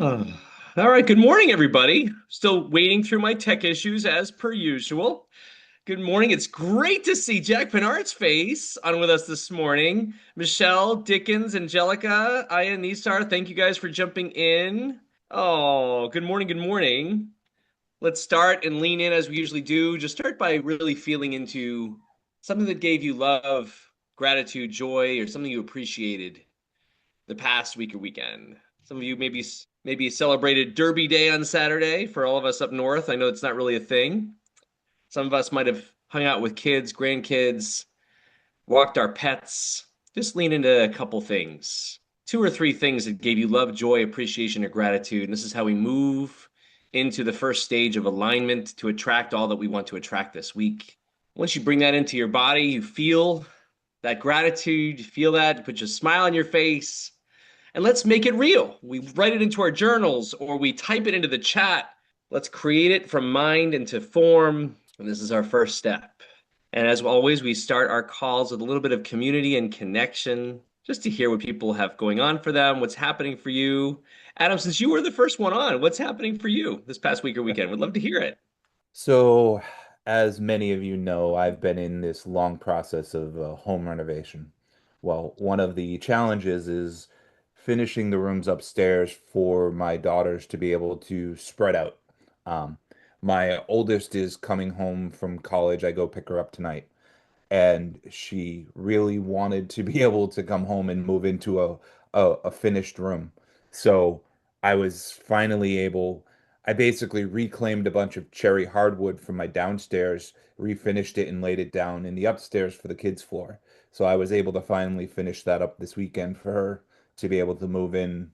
Oh, all right. Good morning, everybody. Still wading through my tech issues as per usual. Good morning. It's great to see Jack Pinard's face on with us this morning. Michelle, Dickens, Angelica, Aya, Nisar, thank you guys for jumping in. Oh, good morning. Good morning. Let's start and lean in as we usually do. Just start by really feeling into something that gave you love, gratitude, joy, or something you appreciated the past week or weekend. Some of you maybe celebrated Derby Day on Saturday. For all of us up north, I know it's not really a thing. Some of us might have hung out with kids, grandkids, walked our pets. Just lean into a couple things. Two or three things that gave you love, joy, appreciation, or gratitude. And this is how we move into the first stage of alignment to attract all that we want to attract this week. Once you bring that into your body, you feel that gratitude, you feel that, you put a smile on your face, and let's make it real. We write it into our journals or we type it into the chat. Let's create it from mind into form. And this is our first step. And as always, we start our calls with a little bit of community and connection just to hear what people have going on for them, what's happening for you. Adam, since you were the first one on, what's happening for you this past week or weekend? Would love to hear it. So, as many of you know, I've been in this long process of home renovation. Well, one of the challenges is finishing the rooms upstairs for my daughters to be able to spread out. Um, my oldest is coming home from college. I go pick her up tonight, and she really wanted to be able to come home and move into a finished room. So I was finally able, I basically reclaimed a bunch of cherry hardwood from my downstairs, refinished it and laid it down in the upstairs for the kids' floor. So I was able to finally finish that up this weekend for her to be able to move in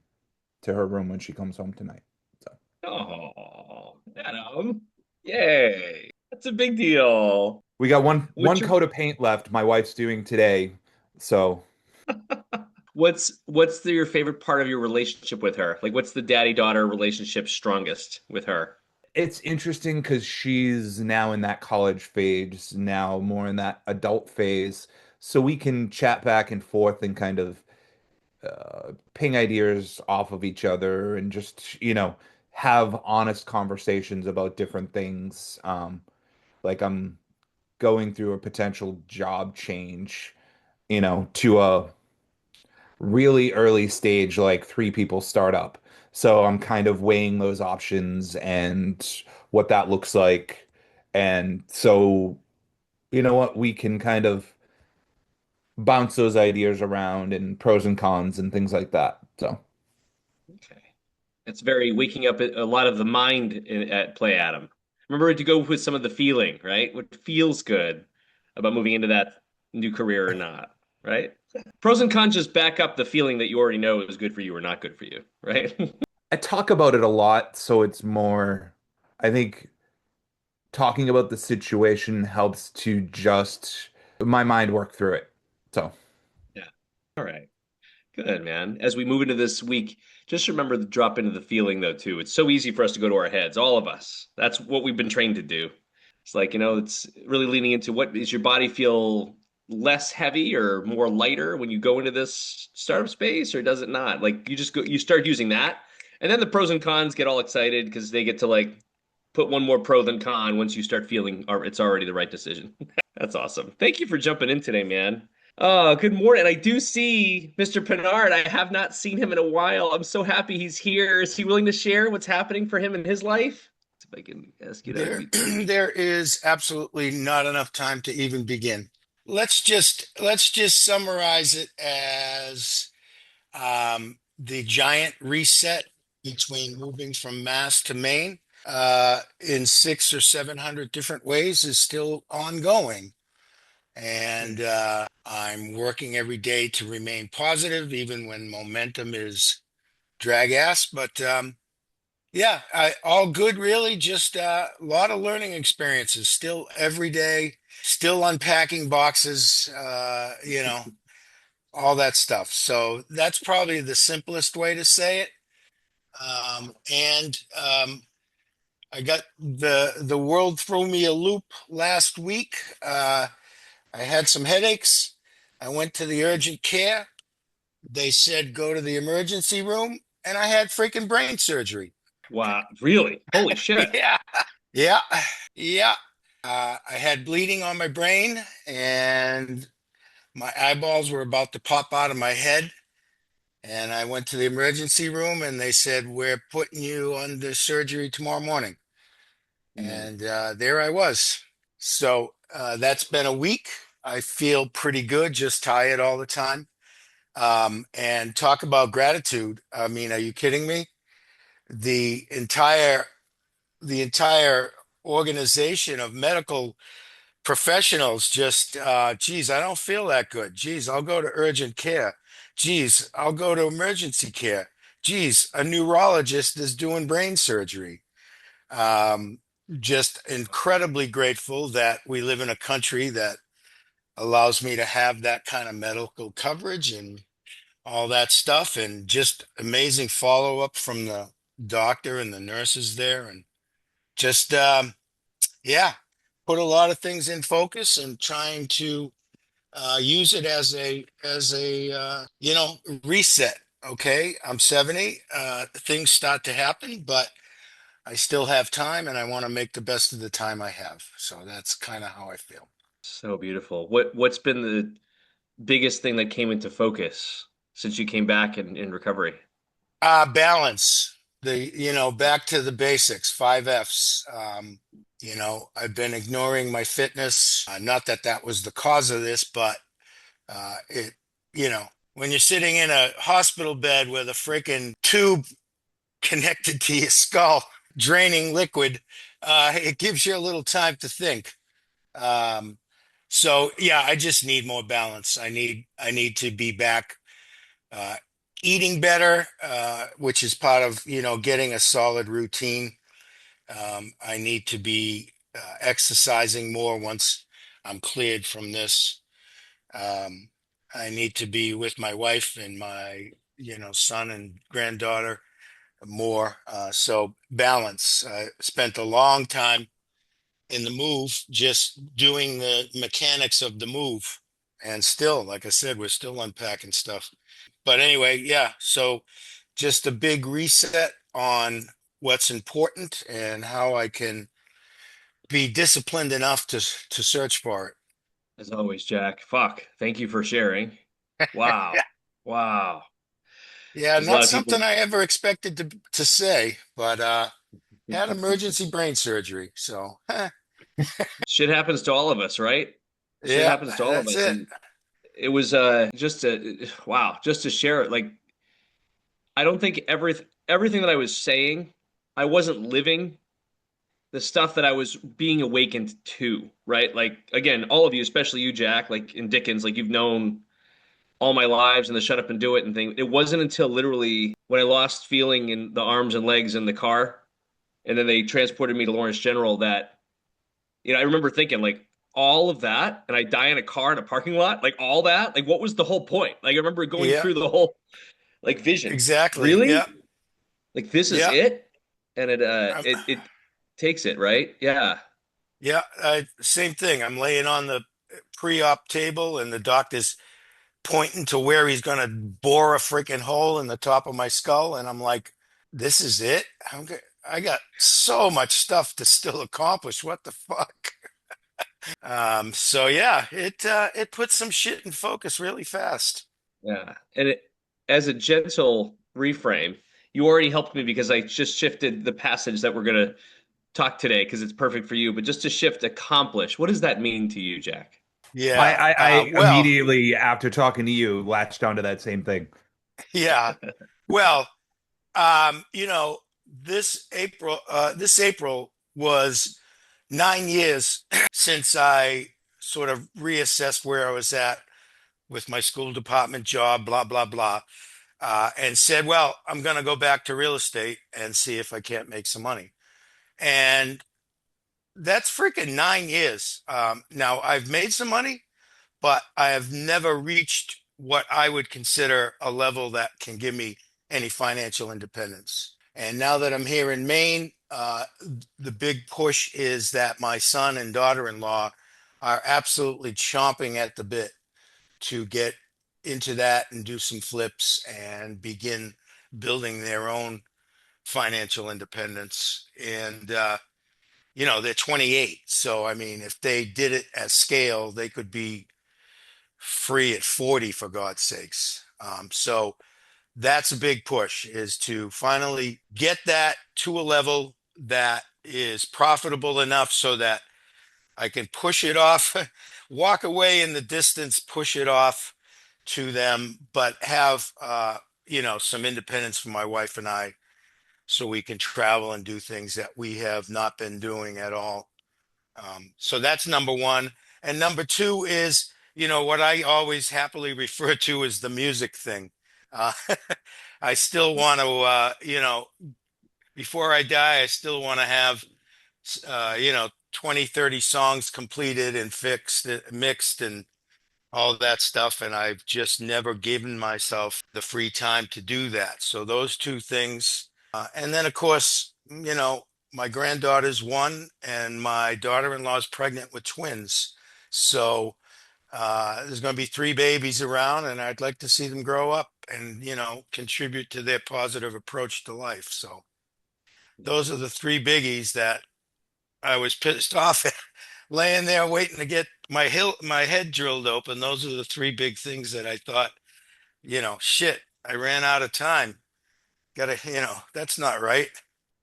to her room when she comes home tonight. So Oh, Adam. Yay. That's a big deal. we got one What's your coat of paint left my wife's doing today. So your favorite part of your relationship with her? Like what's the daddy-daughter relationship strongest with her? it's interesting because she's now in that college phase, now more in that adult phase. So we can chat back and forth and kind of ping ideas off of each other and just, have honest conversations about different things. Like I'm going through a potential job change, to a really early stage, like three people startup. So I'm kind of weighing those options and what that looks like. And so, you know what, we can kind of bounce those ideas around and pros and cons and things like that. So Okay. It's very waking up a lot of the mind at play, Adam. Remember to go with some of the feeling, right? What feels good about moving into that new career or not, right? Pros and cons just back up the feeling that you already know is good for you or not good for you, right? I talk about it a lot. So it's more, I think talking about the situation helps to just my mind work through it. So. Yeah. All right. Good, man. As we move into this week, just remember to drop into the feeling, though, too. It's so easy for us to go to our heads, all of us. That's what we've been trained to do. It's like, it's really leaning into what is your body feel less heavy or more lighter when you go into this startup space, or does it not? Like you start using that, and then the pros and cons get all excited because they get to like put one more pro than con once you start feeling it's already the right decision. That's awesome. Thank you for jumping in today, man. Good morning. I do see Mr. Pinard. I have not seen him in a while. I'm so happy he's here. Is he willing to share what's happening for him in his life? If I can ask you to There, unmute there. there is absolutely not enough time to even begin. Let's just summarize it as the giant reset between moving from Mass to Maine in 600 or 700 different ways is still ongoing. And I'm working every day to remain positive, even when momentum is drag ass. But yeah, all good, really. Just a lot of learning experiences. Still every day, still unpacking boxes, all that stuff. So that's probably the simplest way to say it. And I got the world threw me a loop last week. I had some headaches. I went to the urgent care. They said go to the emergency room, and I had freaking brain surgery. Wow, really? Holy shit. Yeah, yeah, yeah. I had bleeding on my brain, and my eyeballs were about to pop out of my head. And I went to the emergency room, and they said, "We're putting you under surgery tomorrow morning." Mm. And there I was. So that's been a week. I feel pretty good, just tired all the time. And talk about gratitude. I mean, are you kidding me? The entire the entire organization of medical professionals just, geez, I don't feel that good. Geez, I'll go to urgent care. Geez, I'll go to emergency care. Geez, a neurologist is doing brain surgery. Um, just incredibly grateful that we live in a country that allows me to have that kind of medical coverage and all that stuff, and just amazing follow up from the doctor and the nurses there. And just, yeah, put a lot of things in focus and trying to use it as a reset. Okay, I'm 70. Things start to happen, but I still have time, and I want to make the best of the time I have. So that's kind of how I feel. So beautiful. What's been the biggest thing that came into focus since you came back in recovery? Balance. Back to the basics, 5 F's. I've been ignoring my fitness. Not that that was the cause of this, but it, when you're sitting in a hospital bed with a freaking tube connected to your skull, draining liquid, it gives you a little time to think. Um, so yeah, I just need more balance. I need to be back uh, eating better, which is part of, getting a solid routine. I need to be exercising more once I'm cleared from this. Um, I need to be with my wife and my, son and granddaughter more. So balance. I spent a long time in the move, just doing the mechanics of the move. And still, like I said, we're still unpacking stuff. But anyway, yeah. So just a big reset on what's important and how I can be disciplined enough to search for it. As always, Jack. Fuck. Thank you for sharing. Wow. Yeah. Wow. Yeah, There's a not lot of people. something I ever expected to say, but had emergency brain surgery. So Shit happens to all of us, right? Shit yeah, happens to all of that's us. it. And it was just to wow, just to share it. Like I don't think everything that I was saying, I wasn't living the stuff that I was being awakened to, right? Like again, all of you, especially you, Jack, like in Dickens, like you've known all my lives and the shut up and do it and thing. It wasn't until literally when I lost feeling in the arms and legs in the car, and then they transported me to Lawrence General that, I remember thinking like all of that, and I die in a car in a parking lot, like all that, like what was the whole point? Like I remember going Yeah, through the whole like vision. exactly. Really? Yeah, Like this is yeah. it? And it Um, it takes it, right? Yeah. yeah, same thing. I'm laying on the pre-op table, and the doctor's pointing to where he's going to bore a freaking hole in the top of my skull, and I'm like, "This is it? I got so much stuff to still accomplish. What the fuck?" So yeah, it puts some shit in focus really fast. Yeah. And it as a gentle reframe, you already helped me because I just shifted the passage that we're gonna talk today because it's perfect for you. But just to shift accomplish, what does that mean to you, Jack? I, Yeah. I, I Well, immediately, after talking to you, latched onto that same thing. yeah. Well, you know, this April was 9 years since I sort of reassessed where I was at with my school department job, blah, blah, blah, and said, well, I'm going to go back to real estate and see if I can't make some money. And that's freaking 9 years. Now I've made some money, but I have never reached what I would consider a level that can give me any financial independence. And now that I'm here in Maine, the big push is that my son and daughter-in-law are absolutely chomping at the bit to get into that and do some flips and begin building their own financial independence. And, they're 28. So, I mean, if they did it at scale, they could be free at 40, for God's sakes. So that's a big push, is to finally get that to a level that is profitable enough so that I can push it off, walk away in the distance, push it off to them, but have, some independence for my wife and I, so we can travel and do things that we have not been doing at all. So that's number one. And number two is, what I always happily refer to as the music thing. Uh, I still want to, before I die, I still want to have, 20, 30 songs completed and fixed, mixed, and all that stuff. And I've just never given myself the free time to do that. So those two things. And then, of course, my granddaughter's one, and my daughter-in-law is pregnant with twins. So there's going to be three babies around, and I'd like to see them grow up and, contribute to their positive approach to life. So those are the three biggies that I was pissed off at, laying there waiting to get my head drilled open. Those are the three big things that I thought, shit, I ran out of time. Gotta, that's not right.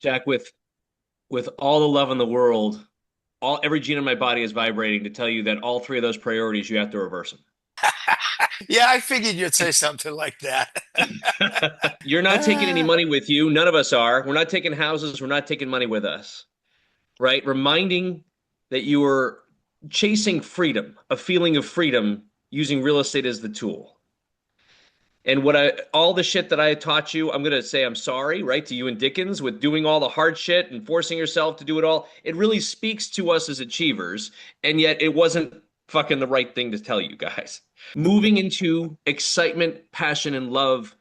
Jack, with all the love in the world, every gene in my body is vibrating to tell you that all three of those priorities, you have to reverse them. Yeah, I figured you'd say something like that. You're not taking any money with you. None of us are. We're not taking houses. We're not taking money with us. Right? Reminding that you are chasing freedom, a feeling of freedom, using real estate as the tool. And all the shit that I taught you, I'm going to say I'm sorry, right, to you and Dickens with doing all the hard shit and forcing yourself to do it all. It really speaks to us as achievers, and yet it wasn't fucking the right thing to tell you guys. Moving into excitement, passion, and love,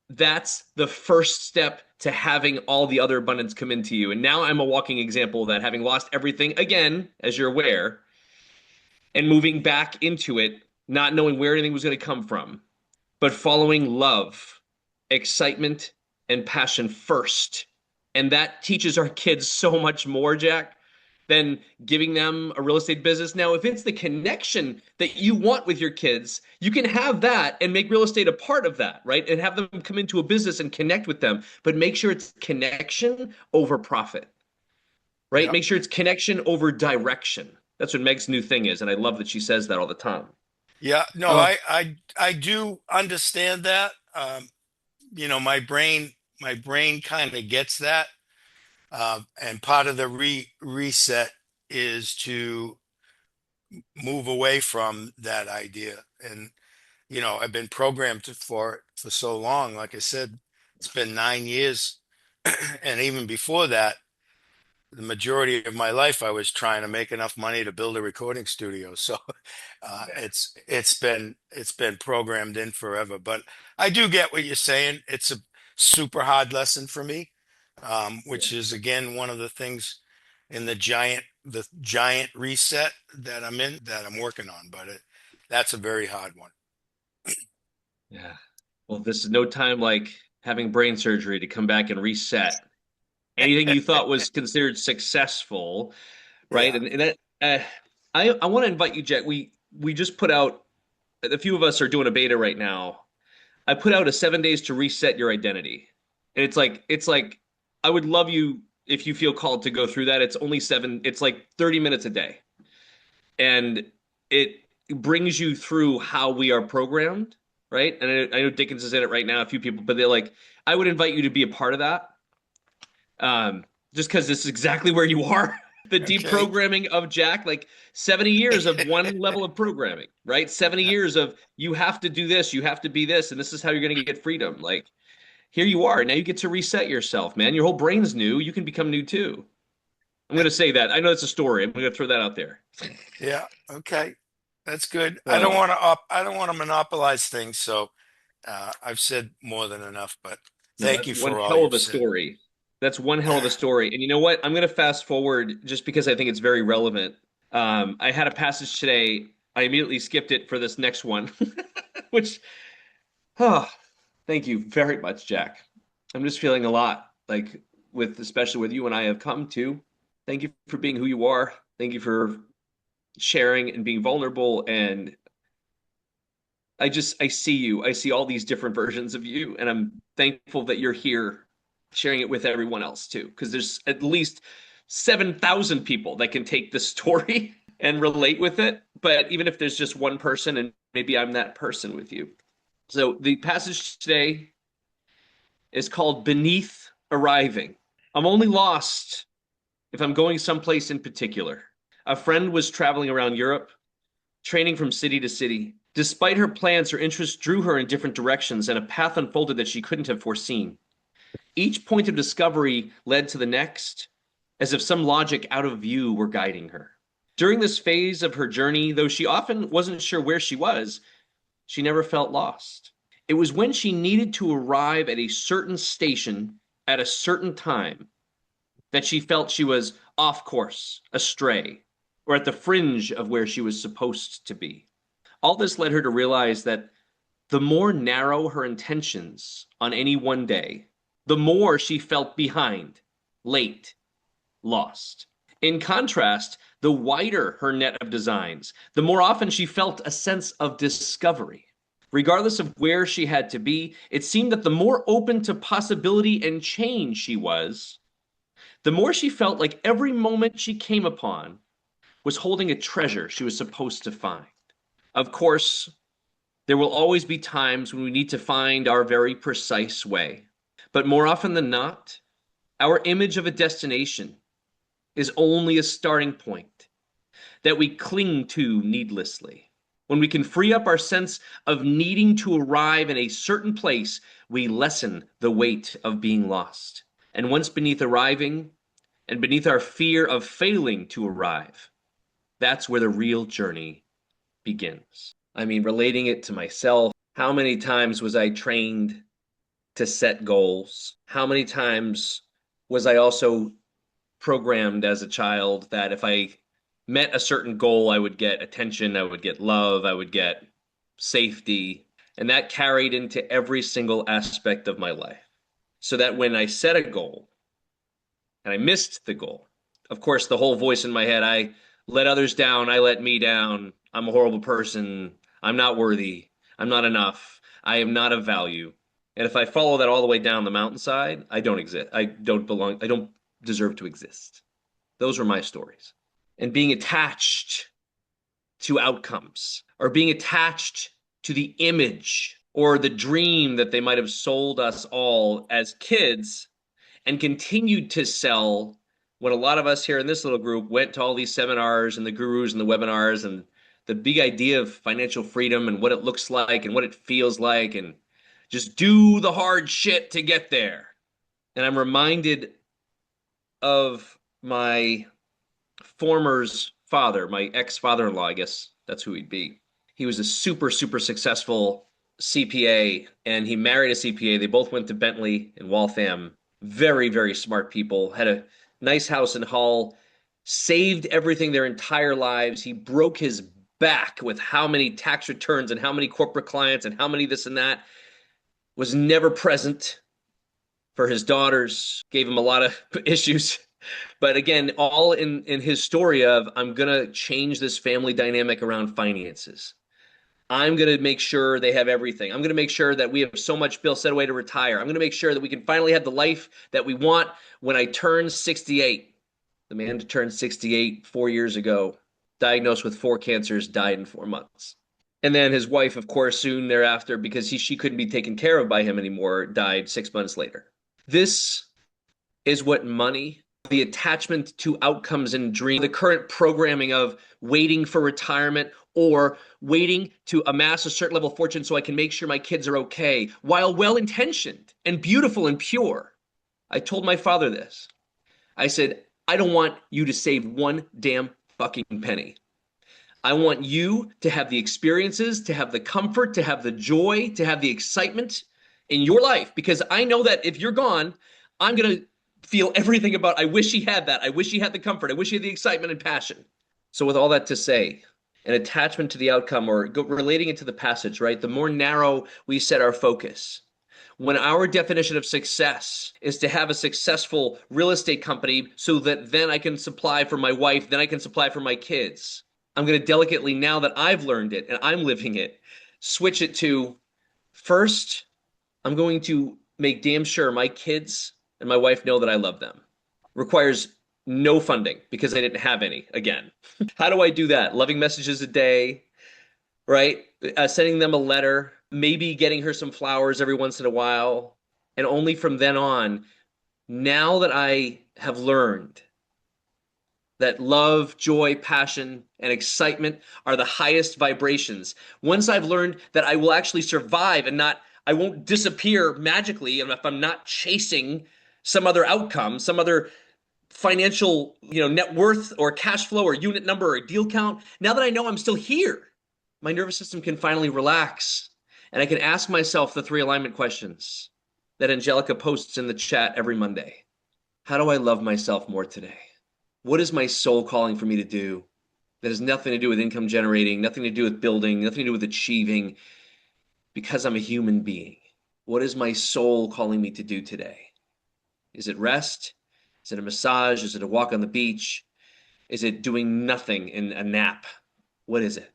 that's the first step to having all the other abundance come into you. And now I'm a walking example of that, having lost everything again, as you're aware, and moving back into it, not knowing where anything was going to come from, but following love, excitement, and passion first. And that teaches our kids so much more, Jack, than giving them a real estate business. Now, if it's the connection that you want with your kids, you can have that and make real estate a part of that, right? And have them come into a business and connect with them, but make sure it's connection over profit, right? Yep. Make sure it's connection over direction. That's what Meg's new thing is. And I love that she says that all the time. Yeah, no, Oh, I do understand that. My brain kind of gets that. And part of the reset is to move away from that idea. And, I've been programmed for it for so long. Like I said, it's been 9 years. And even before that, the majority of my life, I was trying to make enough money to build a recording studio. So it's been programmed in forever. But I do get what you're saying. It's a super hard lesson for me, yeah. which is again one of the things in the giant reset that I'm working on. But that's a very hard one. Yeah. Well, this is no time like having brain surgery to come back and reset anything you thought was considered successful, right? Yeah. And that I want to invite you, Jack. We just put out, a few of us are doing a beta right now. I put out a 7 days to reset your identity. And it's like I would love you if you feel called to go through that. It's only it's like 30 minutes a day. And it brings you through how we are programmed, right? And I know Dickens is in it right now, a few people, but I would invite you to be a part of that. Just because this is exactly where you are. The Okay. deprogramming of Jack, like 70 years of one level of programming, right? 70 years of you have to do this, you have to be this, and this is how you're going to get freedom. Like, here you are. Now you get to reset yourself, man. Your whole brain's new. You can become new too. I'm going to say that. I know it's a story. I'm going to throw that out there. Yeah. Okay. That's good. I don't Oh, want to I don't want to monopolize things, so I've said more than enough, but no, thank that's you one for all hell of you've a said. story. That's one hell of a story. And you know what? I'm going to fast forward just because I think it's very relevant. I had a passage today. I immediately skipped it for this next one, which, oh, thank you very much, Jack. I'm just feeling a lot, like especially with you and I have come to. Thank you for being who you are. Thank you for sharing and being vulnerable. And I see you. I see all these different versions of you. And I'm thankful that you're here sharing it with everyone else too, because there's at least 7,000 people that can take this story and relate with it. But even if there's just one person, and maybe I'm that person with you. So the passage today is called Beneath Arriving. I'm only lost if I'm going someplace in particular. A friend was traveling around Europe, training from city to city. Despite her plans, her interests drew her in different directions, and a path unfolded that she couldn't have foreseen. Each point of discovery led to the next, as if some logic out of view were guiding her. During this phase of her journey, though she often wasn't sure where she was, she never felt lost. It was when she needed to arrive at a certain station at a certain time that she felt she was off course, astray, or at the fringe of where she was supposed to be. All this led her to realize that the more narrow her intentions on any one day, the more she felt behind, late, lost. In contrast, the wider her net of designs, the more often she felt a sense of discovery. Regardless of where she had to be, it seemed that the more open to possibility and change she was, the more she felt like every moment she came upon was holding a treasure she was supposed to find. Of course, there will always be times when we need to find our very precise way. But more often than not, our image of a destination is only a starting point that we cling to needlessly. When we can free up our sense of needing to arrive in a certain place, we lessen the weight of being lost. And once beneath arriving, and beneath our fear of failing to arrive, that's where the real journey begins. I mean, relating it to myself, how many times was I trained to set goals? How many times was I also programmed as a child that if I met a certain goal, I would get attention, I would get love, I would get safety. And that carried into every single aspect of my life. So that when I set a goal and I missed the goal, of course, the whole voice in my head, I let others down, I let me down, I'm a horrible person, I'm not worthy, I'm not enough, I am not of value. And if I follow that all the way down the mountainside, I don't exist. I don't belong, I don't deserve to exist. Those were my stories. And being attached to outcomes, or being attached to the image or the dream that they might have sold us all as kids and continued to sell when a lot of us here in this little group went to all these seminars and the gurus and the webinars and the big idea of financial freedom and what it looks like and what it feels like and just do the hard shit to get there. And I'm reminded of my former's father, my ex-father-in-law, I guess that's who he'd be. He was a super, super successful CPA, and he married a CPA. They both went to Bentley in Waltham. Very, very smart people, had a nice house in Hull, saved everything their entire lives. He broke his back with how many tax returns and how many corporate clients and how many this and that, was never present for his daughters, gave him a lot of issues. But again, all in his story of, I'm going to change this family dynamic around finances. I'm going to make sure they have everything. I'm going to make sure that we have so much bill set away to retire. I'm going to make sure that we can finally have the life that we want when I turn 68. The man turned 68 4 years ago, diagnosed with 4 cancers, died in 4 months. And then his wife, of course, soon thereafter, because she couldn't be taken care of by him anymore, died 6 months later. This is what money, the attachment to outcomes and dreams, the current programming of waiting for retirement or waiting to amass a certain level of fortune so I can make sure my kids are okay, while well-intentioned and beautiful and pure. I told my father this. I said, I don't want you to save one damn fucking penny. I want you to have the experiences, to have the comfort, to have the joy, to have the excitement in your life, because I know that if you're gone, I'm going to feel everything about, I wish he had that. I wish he had the comfort. I wish he had the excitement and passion. So with all that to say, an attachment to the outcome, or relating it to the passage, right? The more narrow we set our focus, When our definition of success is to have a successful real estate company so that then I can supply for my wife, then I can supply for my kids, I'm going to delicately, now that I've learned it and I'm living it, switch it to first, I'm going to make damn sure my kids and my wife know that I love them. Requires no funding because I didn't have any again. How do I do that? Loving messages a day, right? Sending them a letter, maybe getting her some flowers every once in a while. And only from then on, now that I have learned that love, joy, passion, and excitement are the highest vibrations, once I've learned that I will actually survive and I won't disappear magically if I'm not chasing some other outcome, some other financial, net worth or cash flow or unit number or deal count. Now that I know I'm still here, my nervous system can finally relax and I can ask myself the 3 alignment questions that Angelica posts in the chat every Monday. How do I love myself more today? What is my soul calling for me to do that has nothing to do with income generating, nothing to do with building, nothing to do with achieving, because I'm a human being? What is my soul calling me to do today? Is it rest? Is it a massage? Is it a walk on the beach? Is it doing nothing in a nap? What is it?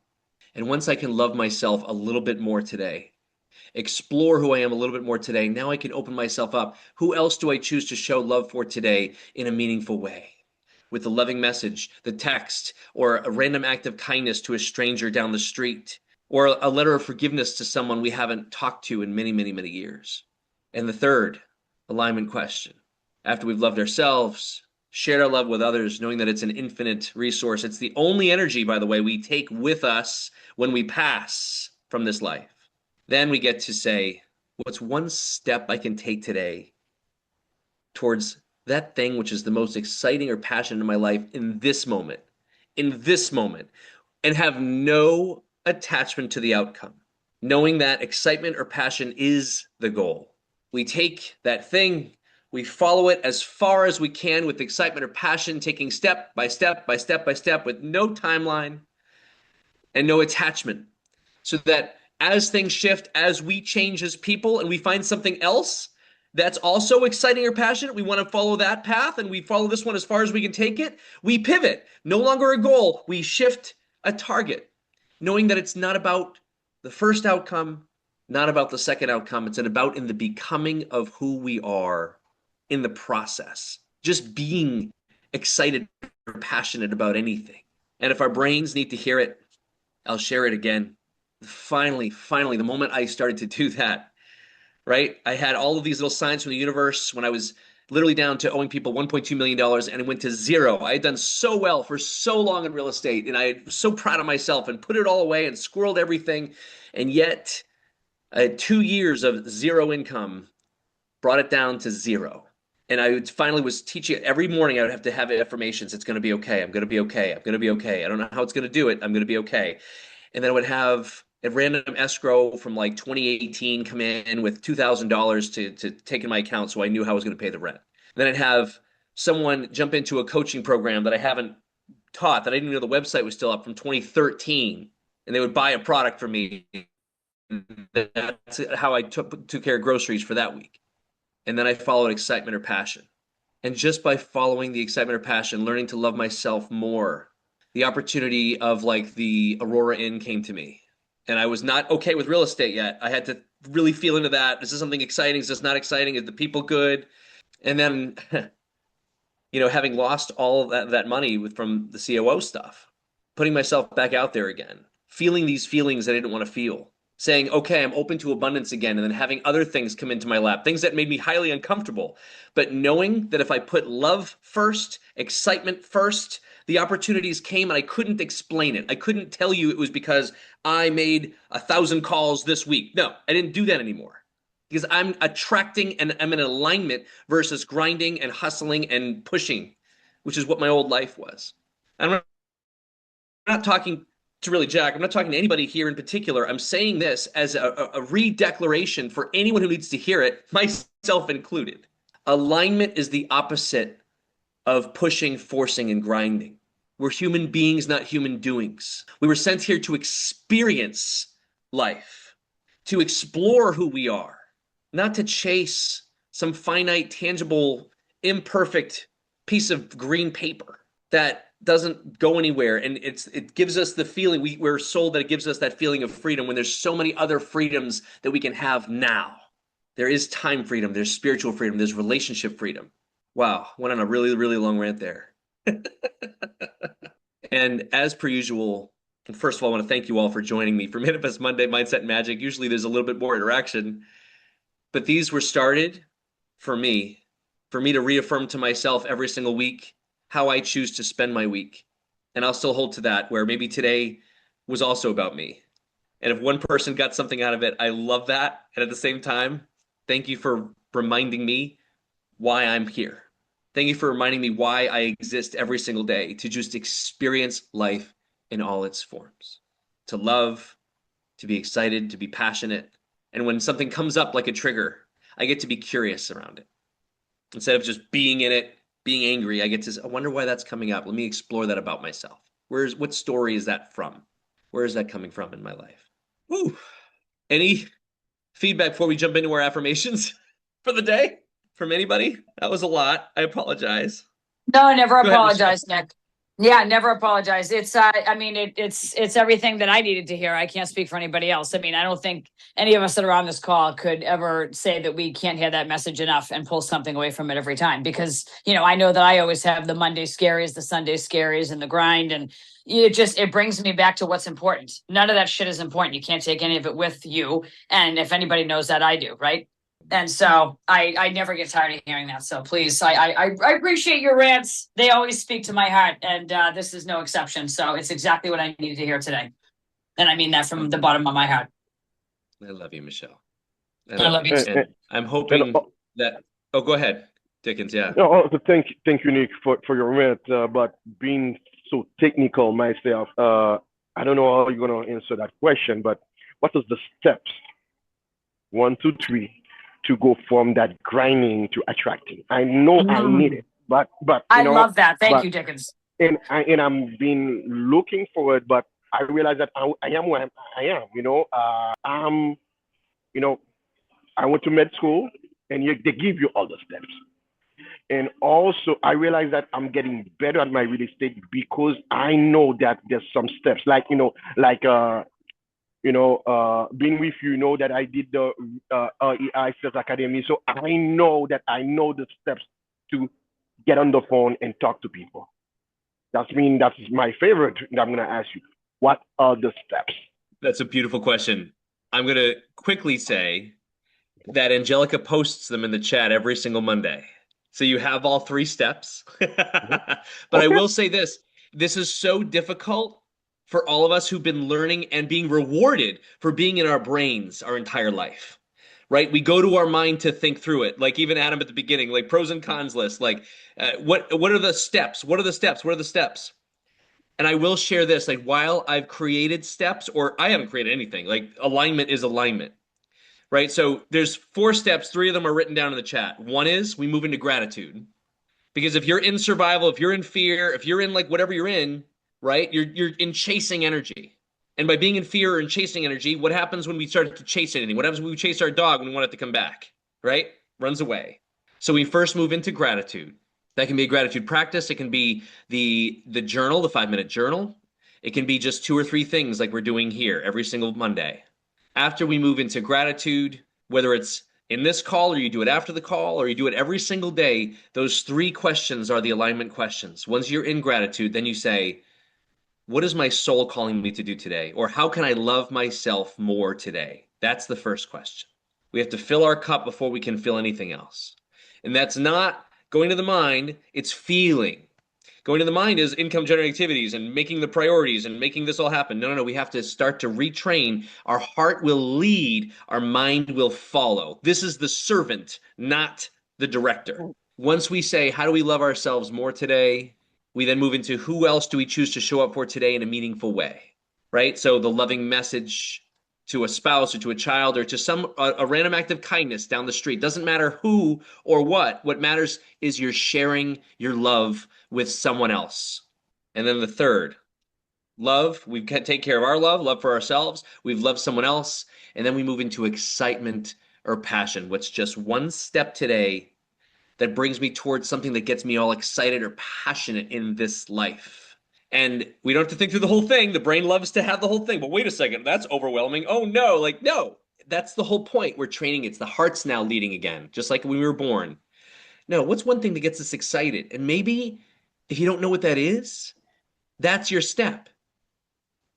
And once I can love myself a little bit more today, explore who I am a little bit more today, now I can open myself up. Who else do I choose to show love for today in a meaningful way? With the loving message, the text, or a random act of kindness to a stranger down the street, or a letter of forgiveness to someone we haven't talked to in many, many, many years. And the third alignment question, after we've loved ourselves, shared our love with others, knowing that it's an infinite resource. It's the only energy, by the way, we take with us when we pass from this life. Then we get to say, what's one step I can take today towards that thing which is the most exciting or passionate in my life in this moment, and have no attachment to the outcome, knowing that excitement or passion is the goal. We take that thing, we follow it as far as we can with excitement or passion, taking step by step by step by step with no timeline and no attachment, so that as things shift, as we change as people and we find something else that's also exciting or passionate, we want to follow that path and we follow this one as far as we can take it, we pivot. No longer a goal, we shift a target, knowing that it's not about the first outcome, not about the second outcome. It's about in the becoming of who we are in the process, just being excited or passionate about anything. And if our brains need to hear it, I'll share it again. Finally, the moment I started to do that, right? I had all of these little signs from the universe when I was literally down to owing people $1.2 million and it went to zero. I had done so well for so long in real estate and I was so proud of myself and put it all away and squirreled everything. And yet I had 2 years of zero income, brought it down to zero. And I finally was teaching it every morning. I would have to have affirmations. It's going to be okay. I'm going to be okay. I'm going to be okay. I don't know how it's going to do it. I'm going to be okay. And then I would have a random escrow from like 2018 come in with $2,000 to take in my account so I knew how I was going to pay the rent. Then I'd have someone jump into a coaching program that I haven't taught, that I didn't know the website was still up, from 2013. And they would buy a product from me. That's how I took care of groceries for that week. And then I followed excitement or passion. And just by following the excitement or passion, learning to love myself more, the opportunity of like the Aurora Inn came to me. And I was not okay with real estate yet. I had to really feel into that. Is this something exciting? Is this not exciting? Is the people good? And then, having lost all that money from the COO stuff, putting myself back out there again, feeling these feelings that I didn't want to feel, saying, okay, I'm open to abundance again, and then having other things come into my lap, things that made me highly uncomfortable. But knowing that if I put love first, excitement first, the opportunities came and I couldn't explain it. I couldn't tell you it was because I made 1,000 calls this week. No, I didn't do that anymore because I'm attracting and I'm in alignment versus grinding and hustling and pushing, which is what my old life was. I'm not talking to really Jack. I'm not talking to anybody here in particular. I'm saying this as a re-declaration for anyone who needs to hear it, myself included. Alignment is the opposite of pushing, forcing, and grinding. We're human beings, not human doings. We were sent here to experience life, to explore who we are, not to chase some finite, tangible, imperfect piece of green paper that doesn't go anywhere. And it gives us the feeling, we're sold that it gives us that feeling of freedom when there's so many other freedoms that we can have now. There is time freedom, there's spiritual freedom, there's relationship freedom. Wow, went on a really, really long rant there. And as per usual, first of all, I want to thank you all for joining me for Manifest Monday Mindset Magic. Usually there's a little bit more interaction, but these were started for me to reaffirm to myself every single week how I choose to spend my week. And I'll still hold to that, where maybe today was also about me. And if one person got something out of it, I love that. And at the same time, thank you for reminding me why I'm here. Thank you for reminding me why I exist every single day, to just experience life in all its forms, to love, to be excited, to be passionate. And when something comes up like a trigger, I get to be curious around it. Instead of just being in it, being angry, I get to, I wonder why that's coming up. Let me explore that about myself. What story is that from? Where is that coming from in my life? Woo. Any feedback before we jump into our affirmations for the day from anybody? That was a lot. I apologize. No, never Go ahead, apologize, Nick. Yeah, never apologize. I mean, it's everything that I needed to hear. I can't speak for anybody else. I mean, I don't think any of us that are on this call could ever say that we can't hear that message enough and pull something away from it every time. Because, I know that I always have the Monday scaries, the Sunday scaries, and the grind. And it brings me back to what's important. None of that shit is important. You can't take any of it with you. And if anybody knows that, I do, right? And so I never get tired of hearing that. So please, I appreciate your rants. They always speak to my heart, and this is no exception. So it's exactly what I needed to hear today. And I mean that from the bottom of my heart. I love you, Michelle. I love you too. And I'm hoping that, oh, go ahead, Dickens, yeah. No, also thank you, Nick, for your rant. But being so technical myself, I don't know how you're gonna answer that question. But what is the steps? 1, 2, 3. To go from that grinding to attracting. I know I need it, but I love that. Thank you, Dickens. And I'm been looking for it, but I realize that I am where I am. I went to med school, and they give you all the steps. And also, I realize that I'm getting better at my real estate because I know that there's some steps, being with you, that I did the REI Sales Academy. So I know the steps to get on the phone and talk to people. That's my favorite. I'm going to ask you, what are the steps? That's a beautiful question. I'm going to quickly say that Angelica posts them in the chat every single Monday. So you have all 3 steps. But okay. I will say this is so difficult for all of us who've been learning and being rewarded for being in our brains our entire life, right? We go to our mind to think through it. Like even Adam at the beginning, like pros and cons list, like what are the steps? What are the steps? What are the steps? And I will share this, like while I've created steps, or I haven't created anything, like alignment is alignment, right? So there's 4 steps. 3 of them are written down in the chat. One is we move into gratitude, because if you're in survival, if you're in fear, if you're in like whatever you're in, right? You're in chasing energy. And by being in fear and chasing energy, what happens when we start to chase anything? What happens when we chase our dog when we want it to come back, right? Runs away. So we first move into gratitude. That can be a gratitude practice. It can be the journal, the 5-minute journal. It can be just 2 or 3 things like we're doing here every single Monday. After we move into gratitude, whether it's in this call or you do it after the call or you do it every single day, those 3 questions are the alignment questions. Once you're in gratitude, then you say, what is my soul calling me to do today? Or how can I love myself more today? That's the first question. We have to fill our cup before we can fill anything else. And that's not going to the mind, it's feeling. Going to the mind is income generating activities and making the priorities and making this all happen. No. We have to start to retrain. Our heart will lead, our mind will follow. This is the servant, not the director. Once we say, how do we love ourselves more today? We then move into who else do we choose to show up for today in a meaningful way, right? So the loving message to a spouse or to a child or to a random act of kindness down the street. Doesn't matter who or what. What matters is you're sharing your love with someone else. And then the third, love. We can take care of our love for ourselves. We've loved someone else. And then we move into excitement or passion? What's just one step today that brings me towards something that gets me all excited or passionate in this life? And we don't have to think through the whole thing. The brain loves to have the whole thing. But wait a second, that's overwhelming. Oh no, like no. That's the whole point. We're training. It's the heart's now leading again, just like when we were born. No, what's one thing that gets us excited? And maybe if you don't know what that is, that's your step.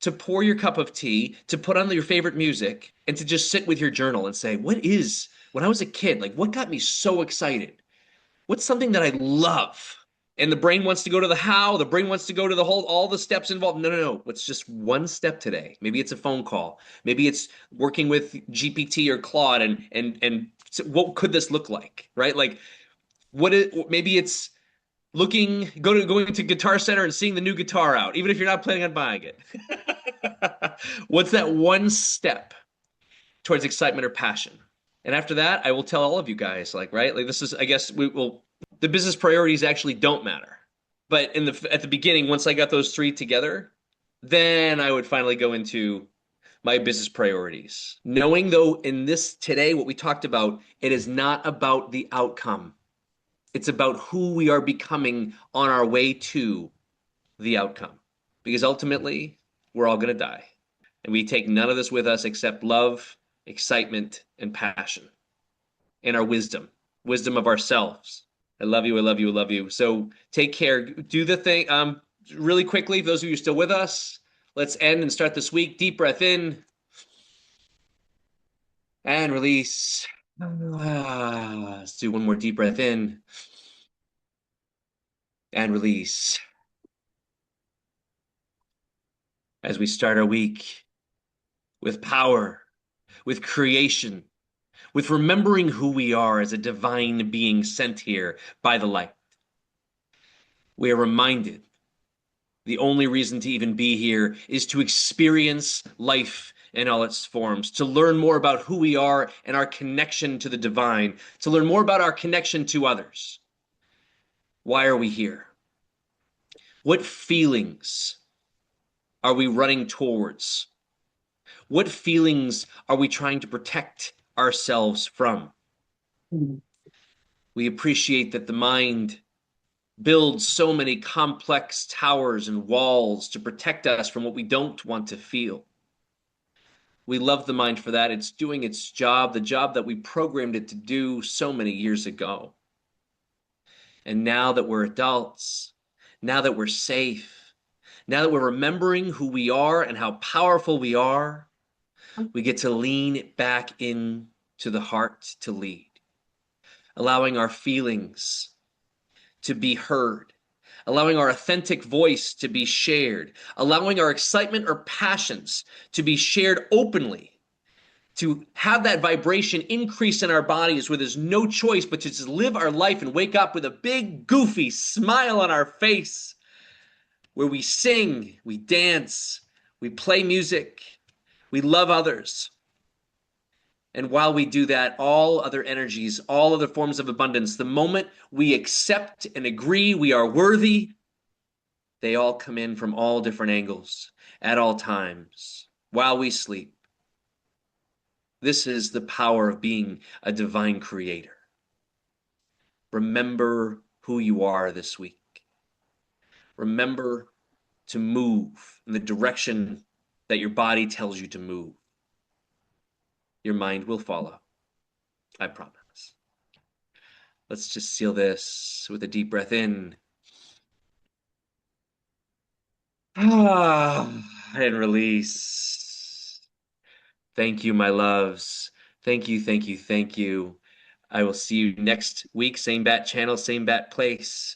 To pour your cup of tea, to put on your favorite music, and to just sit with your journal and say, when I was a kid, like what got me so excited? What's something that I love? And the brain wants to go to the how, the brain wants to go to all the steps involved. No. What's just one step today? Maybe it's a phone call. Maybe it's working with GPT or Claude and what could this look like, right? Like maybe it's going to Guitar Center and seeing the new guitar out, even if you're not planning on buying it. What's that one step towards excitement or passion? And after that, I will tell all of you guys, right? Like this is, I guess the business priorities actually don't matter. But at the beginning, once I got those three together, then I would finally go into my business priorities. Knowing though, in this today, what we talked about, it is not about the outcome. It's about who we are becoming on our way to the outcome. Because ultimately, we're all going to die. And we take none of this with us except love, excitement, and passion. And our wisdom of ourselves. I love you, I love you, I love you. So take care. Do the thing. Really quickly, for those of you still with us, let's end and start this week. Deep breath in. And release. Let's do one more deep breath in. And release. As we start our week with power, with creation, with remembering who we are as a divine being sent here by the light. We are reminded the only reason to even be here is to experience life in all its forms, to learn more about who we are and our connection to the divine, to learn more about our connection to others. Why are we here? What feelings are we running towards? What feelings are we trying to protect ourselves from? We appreciate that the mind builds so many complex towers and walls to protect us from what we don't want to feel. We love the mind for that. It's doing its job, the job that we programmed it to do so many years ago. And now that we're adults, now that we're safe, now that we're remembering who we are and how powerful we are, we get to lean back into the heart to lead, allowing our feelings to be heard, allowing our authentic voice to be shared, allowing our excitement or passions to be shared openly, to have that vibration increase in our bodies where there's no choice but to just live our life and wake up with a big, goofy smile on our face, where we sing, we dance, we play music, we love others. And while we do that, all other energies, all other forms of abundance, the moment we accept and agree we are worthy, they all come in from all different angles at all times while we sleep. This is the power of being a divine creator. Remember who you are this week. Remember to move in the direction that your body tells you to move. Your mind will follow. I promise. Let's just seal this with a deep breath in. And release. Thank you, my loves. Thank you, thank you, thank you. I will see you next week. Same bat channel, same bat place.